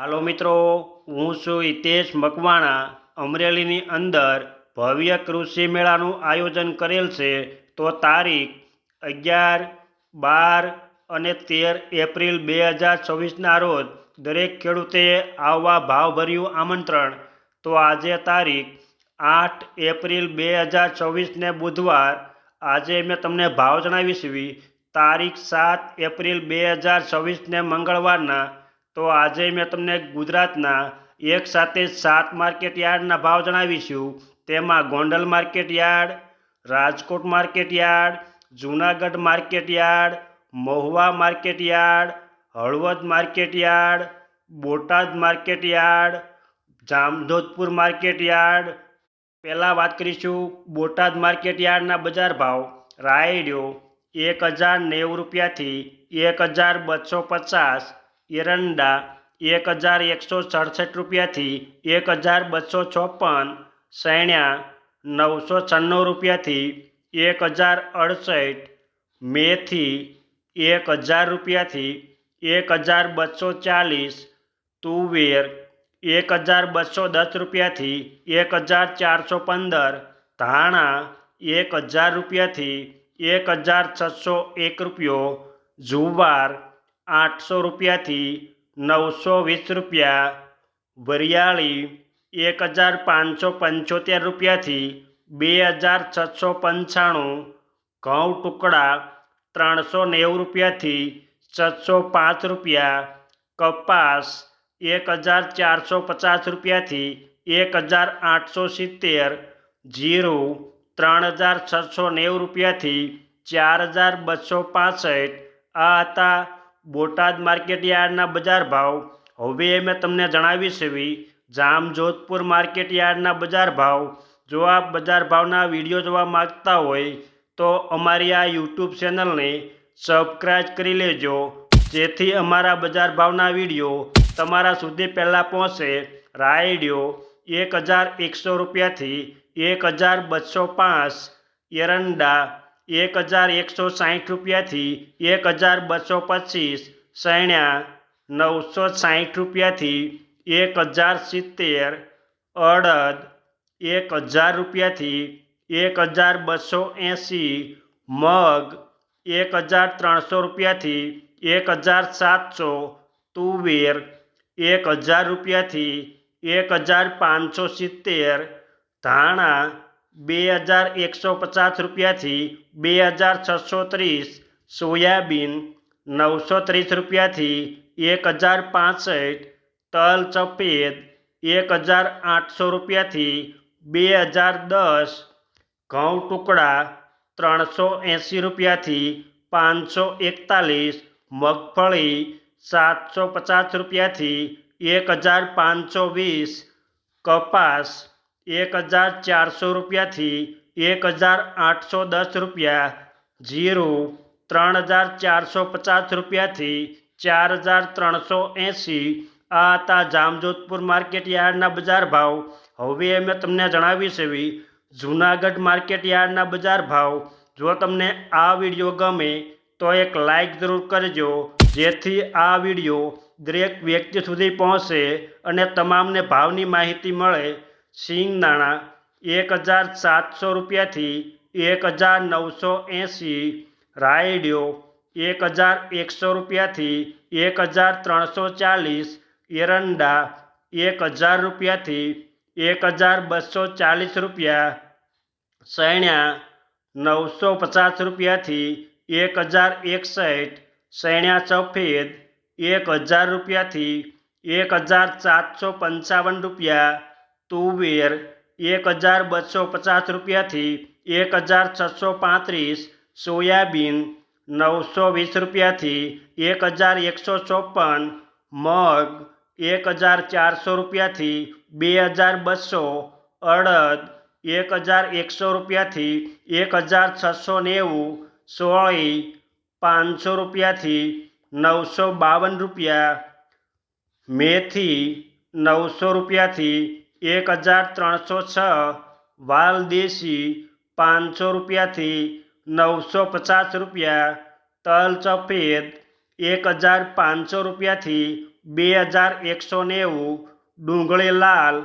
હાલો મિત્રો, હું છું હિતેશ મકવાણા। અમરેલીની અંદર ભવ્ય કૃષિ મેળાનું આયોજન કરેલ છે। તો તારીખ 11, 12 અને 13 એપ્રિલ 2024ના રોજ દરેક ખેડૂતે આવવા ભાવભર્યું આમંત્રણ। તો આજે તારીખ 8 એપ્રિલ 2024ને બુધવાર। આજે મેં તમને ભાવ જણાવીશ। તારીખ 7 એપ્રિલ 2024ને મંગળવારના। તો આજે મેં તમને ગુજરાતના એક સાથે 7 માર્કેટ યાર્ડના ભાવ જણાવીશું। તેમાં Gondal market yard, Rajkot market yard, Junagadh market yard, Mahuva market yard, Halvad market yard, Botad market yard, Jamjodhpur market yard. પહેલાં વાત કરીશું બોટાદ માર્કેટ યાર્ડના બજાર ભાવ। રાયડો 1090 રૂપિયાથી 1250। એરંડા 1167 રૂપિયાથી 1256। સૈણ્યા 996 રૂપિયાથી 1068। મેથી 1000 રૂપિયાથી 1240। તુવેર 1210 રૂપિયાથી 1415। ધાણા 1000 રૂપિયાથી 1601 રૂપિયો। જુવાર 800 રૂપિયાથી 920 રૂપિયા। વરિયાળી 1575 રૂપિયાથી 2695। ઘઉં ટુકડા 390 રૂપિયાથી 705 રૂપિયા। કપાસ 1450 રૂપિયાથી 1870। જીરું 3690 રૂપિયાથી 4265। આ હતા બોટાદ માર્કેટ યાર્ડના બજાર ભાવ। હવે મેં તમને જણાવીશ જામજોધપુર માર્કેટ યાર્ડના બજાર ભાવ। જો આપ બજાર ભાવના વિડીયો જોવા માગતા હોય તો અમારી આ યુટ્યુબ ચેનલને સબસ્ક્રાઈબ કરી લેજો, જેથી અમારા બજાર ભાવના વિડીયો તમારા સુધી પહેલાં પહોંચે। રાયડો 1100 રૂપિયાથી 1205। એરંડા 1160 રૂપિયાથી 1225। સૈણ્યા 960 રૂપિયાથી 1070। અડદ 1000 રૂપિયાથી 1280। મગ 1300 રૂપિયાથી 1700। તુવેર 1000 રૂપિયાથી 1570। ધાણા 2150 રૂપિયાથી 2630। સોયાબીન 930 રૂપિયાથી 1065। તલ સફેદ 1800 રૂપિયાથી 2010। ઘઉં ટુકડા 380 રૂપિયાથી 541। મગફળી 750 રૂપિયાથી 1520। કપાસ 1400 રૂપિયાથી 1810 રૂપિયા। જીરું 3450 રૂપિયાથી 4380। આ હતા જામજોધપુર માર્કેટ યાર્ડના બજાર ભાવ। હવે મેં તમને જણાવીશ જૂનાગઢ માર્કેટ યાર્ડના બજાર ભાવ। જો તમને આ વિડીયો ગમે તો એક લાઈક જરૂર કરજો, જેથી આ વિડીયો દરેક વ્યક્તિ સુધી પહોંચે અને તમામને ભાવની માહિતી મળે। સિંગદાણા 1700 રૂપિયાથી 1980। રાયડો 1100 રૂપિયાથી 1340। એરંડા 1000 રૂપિયાથી 1240 રૂપિયા। સૈણ્યા 950 રૂપિયાથી 1061। સૈણ્યા સફેદ 1000 રૂપિયાથી 1755 રૂપિયા। તુવેર 1250 રૂપિયાથી 1635। સોયાબીન 920 રૂપિયાથી 1154। મગ 1400 રૂપિયાથી 2200। અડદ 1100 રૂપિયાથી 1690। સોળી 500 રૂપિયાથી 952 રૂપિયા। મેથી 900 રૂપિયાથી 1306। વાલદેશી 500 રૂપિયાથી 950 રૂપિયા। તલ સફેદ 1500 રૂપિયાથી 2190, ડુંગળી લાલ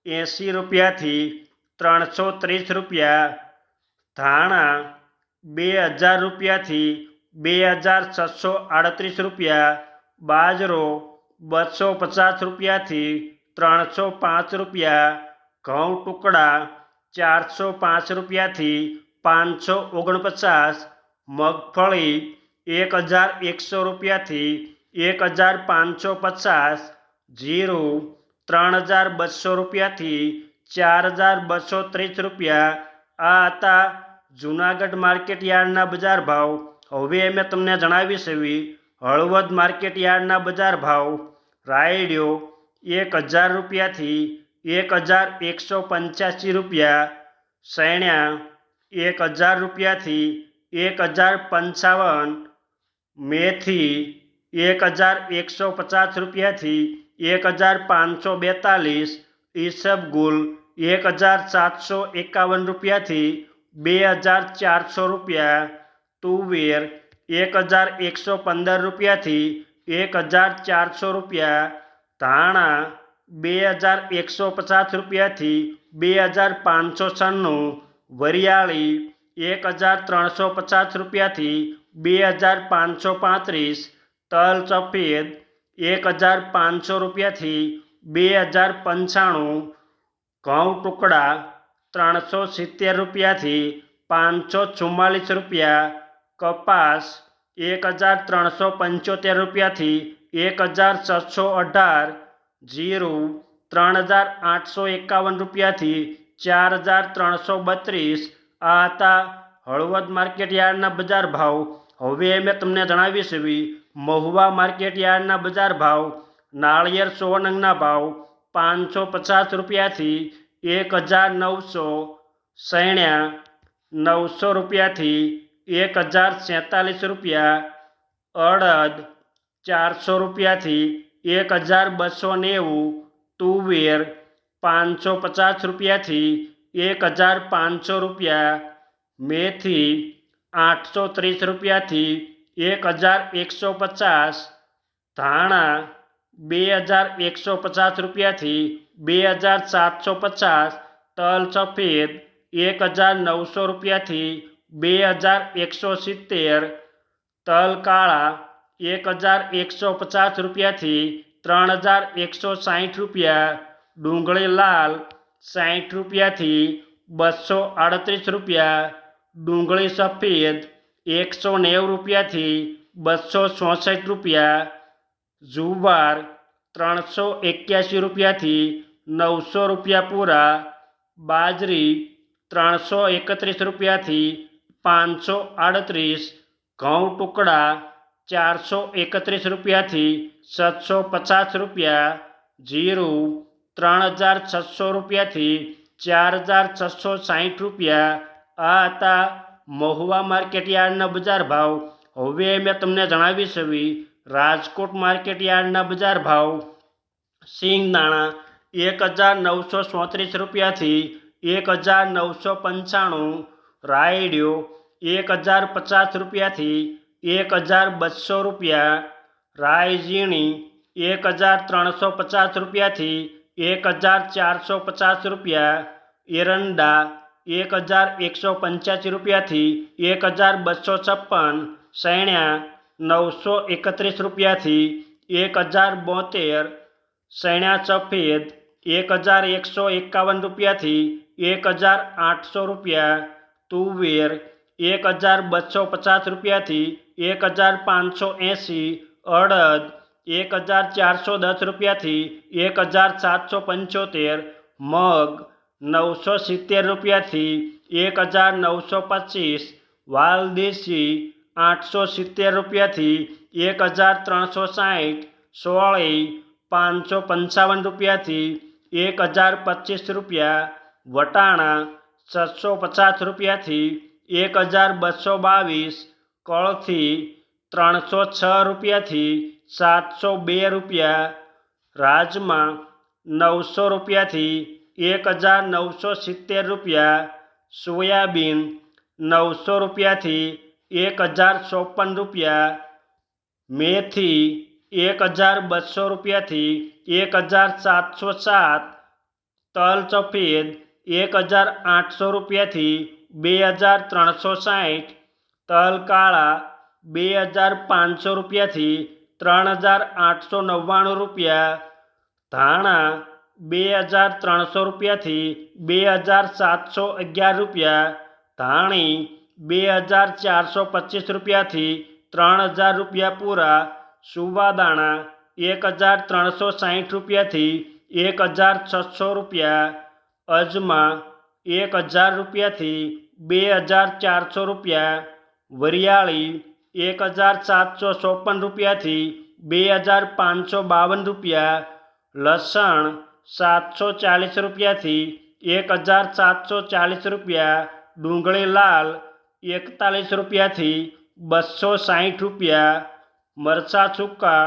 80 રૂપિયાથી 330 રૂપિયા, ધાણા 2000 રૂપિયાથી 2638 રૂપિયા, બાજરો 250 રૂપિયાથી 305 રૂપિયા, ઘઉં ટુકડા 405 રૂપિયાથી 549, મગફળી 1100 રૂપિયાથી 1550, જીરું 3200 રૂપિયાથી 4230 રૂપિયા. આ હતા જૂનાગઢ માર્કેટ યાર્ડના બજાર ભાવ. હવે મેં તમને જણાવીશ એવી હળવદ માર્કેટ યાર્ડના બજાર ભાવ. રાયડિયો 1000 રૂપિયાથી 1185 રૂપિયા, સૈણ્યા 1000 રૂપિયાથી 1055, મેથી 1150 રૂપિયાથી 1542, ઈસબગુલ 1751 રૂપિયાથી 2400 રૂપિયા, તુવેર 1115 રૂપિયાથી 1400 રૂપિયા, ધાણા 2150 રૂપિયાથી 2596, વરિયાળી 1350 રૂપિયાથી 2535, તલ સફેદ 1500 રૂપિયાથી 2095, ઘઉં ટુકડા 370 રૂપિયાથી 544 રૂપિયા, કપાસ 1375 રૂપિયાથી 1618, જીરું 3851 રૂપિયાથી 4332. આ હતા હળવદ માર્કેટ યાર્ડના બજાર ભાવ. હવે મેં તમને જણાવીશ એવી મહુવા માર્કેટ યાર્ડના બજાર ભાવ. નાળિયેર 100 નંગના ભાવ 550 રૂપિયાથી 1900, સૈણ્યા 900 રૂપિયાથી 1047 રૂપિયા, અડદ 400 રૂપિયાથી 1290, તુવેર 550 રૂપિયાથી 1500 રૂપિયા, મેથી 830 રૂપિયાથી 1150, ધાણા 2150 રૂપિયાથી 2750, તલ સફેદ 1900 રૂપિયાથી 2170, તલ કાળા 1150 રૂપિયાથી 3160 રૂપિયા, ડુંગળી લાલ 60 રૂપિયાથી 238 રૂપિયા, ડુંગળી સફેદ 190 રૂપિયાથી 266 રૂપિયા, જુવાર 381 રૂપિયાથી 900 રૂપિયા પૂરા, બાજરી 331 રૂપિયાથી 538, ઘઉં ટુકડા 431 રૂપિયાથી 750 રૂપિયા, જીરું 3600 રૂપિયાથી 4660 રૂપિયા. આ હતા મહુવા માર્કેટ યાર્ડના બજાર ભાવ. હવે મેં તમને જણાવીશ એવી રાજકોટ માર્કેટ યાર્ડના બજાર ભાવ. સિંગદાણા 1934 રૂપિયાથી 1995, રાયડિયો 1050 રૂપિયાથી 1200 રૂપિયા, રાઈ ઝીણી 1350 રૂપિયાથી 1450 રૂપિયા, એરંડા 1185 રૂપિયાથી 1256, સૈણ્યા 931 રૂપિયાથી 1072, સૈણ્યા સફેદ 1151 રૂપિયાથી 1800 રૂપિયા, તુવેર 1250 રૂપિયાથી 1580, અડદ 1410 રૂપિયાથી 1775, મગ 970 રૂપિયાથી 1925, વાલદેશી 870 રૂપિયાથી 1360, સોળી 555 રૂપિયાથી 1025 રૂપિયા, વટાણા 750 રૂપિયાથી 1222, કળથી 306 રૂપિયાથી 702 રૂપિયા, રાજમા 900 રૂપિયાથી 1970 રૂપિયા, સોયાબીન 900 રૂપિયાથી 1054 રૂપિયા, મેથી 1200 રૂપિયાથી 1707, તલ સફેદ 1800 રૂપિયાથી 2360, તલ કાળા 2500 રૂપિયાથી 3899 રૂપિયા, ધાણા 2300 રૂપિયાથી 2711 રૂપિયા, ધાણી 2425 રૂપિયાથી 3000 રૂપિયા પૂરા, સુવાદાણા 1360 રૂપિયાથી 1600 રૂપિયા, અજમા 1000 રૂપિયાથી 2400 રૂપિયા, વરિયાળી 1754 રૂપિયાથી 2552 રૂપિયા, લસણ 740 રૂપિયાથી 1740 રૂપિયા, ડુંગળી લાલ 41 રૂપિયાથી 260 રૂપિયા, મરચાં સૂકા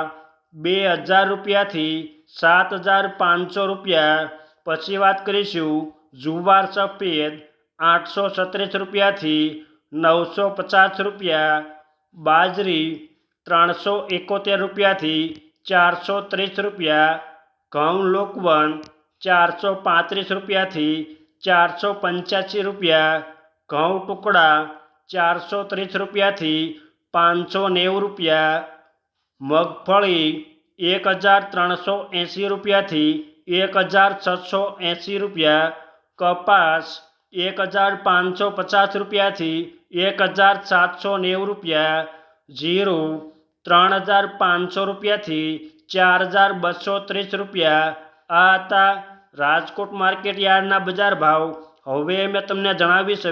2000 રૂપિયાથી 7500 રૂપિયા. પછી વાત કરીશું જુવાર સફેદ 837 રૂપિયાથી 950 રૂપિયા, બાજરી 371 રૂપિયાથી 430 રૂપિયા, ઘઉં લોકવન 435 રૂપિયાથી 485 રૂપિયા, ઘઉં ટુકડા 430 રૂપિયાથી 590 રૂપિયા, મગફળી 1380 રૂપિયાથી 1680 રૂપિયા, કપાસ 1550 રૂપિયાથી 1790 રૂપિયા, જીરું 3500 રૂપિયાથી 4230 રૂપિયા. આ હતા રાજકોટ માર્કેટ યાર્ડના બજાર ભાવ. હવે મેં તમને જણાવીશ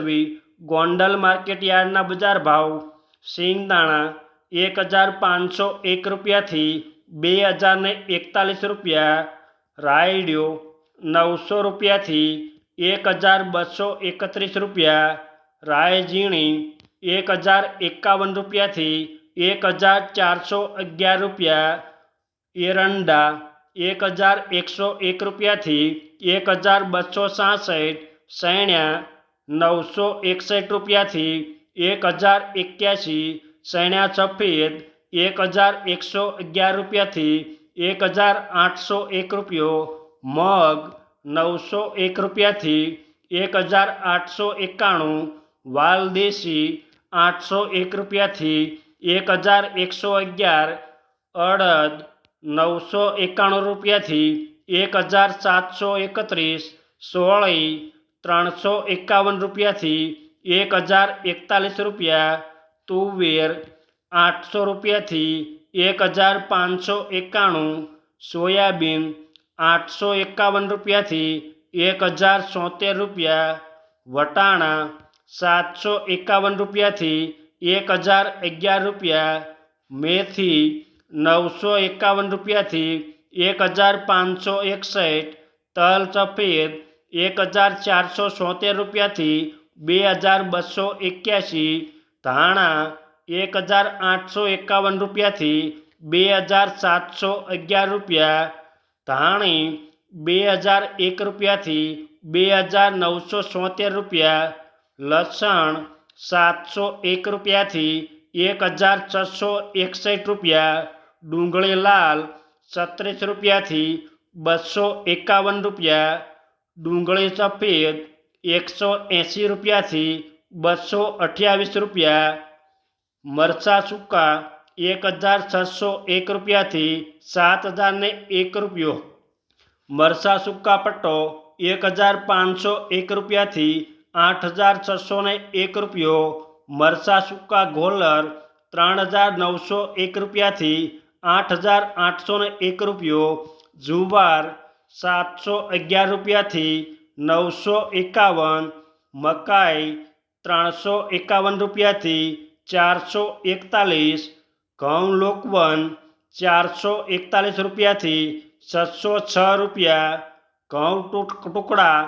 ગોંડલ માર્કેટ યાર્ડના બજાર ભાવ. સિંગદાણા 1501 રૂપિયાથી 2041 રૂપિયા, રાયડિયો 900 રૂપિયાથી 1231 રૂપિયા, રાય ઝીણી 1051 રૂપિયાથી 1411 રૂપિયા, એરંડા 1101 રૂપિયાથી 1266, સૈણ્યા 961 રૂપિયાથી 1081, સૈણ્યા સફેદ 1111 રૂપિયાથી 1801 રૂપિયો, મગ 901 રૂપિયાથી 1891, વાલદેશી 801 રૂપિયાથી 1111, અડદ 991 રૂપિયાથી 1731, સોળી 351 રૂપિયાથી 1041 રૂપિયા, તુવેર 800 રૂપિયાથી 1591, સોયાબીન 851 રૂપિયાથી 1076 રૂપિયા, વટાણા 751 રૂપિયાથી 1011 રૂપિયા, મેથી 951 રૂપિયાથી 1561, તલ સફેદ 1476 રૂપિયાથી 2281, ધાણા 1851 રૂપિયાથી 2711 રૂપિયા, ધાણી 2001 રૂપિયાથી 2976 રૂપિયા, લસણ 701 રૂપિયાથી 1661 રૂપિયા, ડુંગળી લાલ 36 રૂપિયાથી 251 રૂપિયા, ડુંગળી સફેદ 180 રૂપિયાથી 228 રૂપિયા, મરચાં સૂકા 1601 રૂપિયાથી 7001 રૂપિયો, મરચાં સૂકા પટ્ટો 1501 રૂપિયાથી 8601 રૂપિયો, મરચાં સૂકા ગોલર 3901 રૂપિયાથી 8801 રૂપિયો, જુવાર 711 રૂપિયાથી 951, મકાઈ 351 રૂપિયાથી 441, ઘઉં લોકવન 441 રૂપિયાથી 606 રૂપિયા, ઘઉં ટુકડા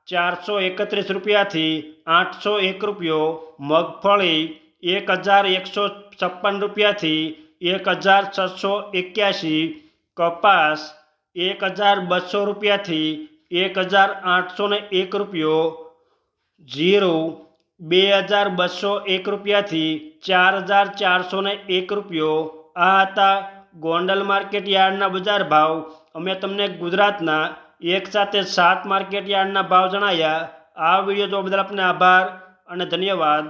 431 રૂપિયાથી 801 રૂપિયો, મગફળી 1156 રૂપિયાથી 1681, કપાસ 1200 રૂપિયાથી 1801 રૂપિયો, જીરું 2201 રૂપિયાથી 4401 રૂપિયો. આ હતા ગોંડલ માર્કેટ યાર્ડના બજાર ભાવ અમે તમને ગુજરાતના એકસાથે 7 માર્કેટ યાર્ડના ભાવ જણાવ્યા। આ વિડીયો જોવા બદલ આપને આભાર અને ધન્યવાદ।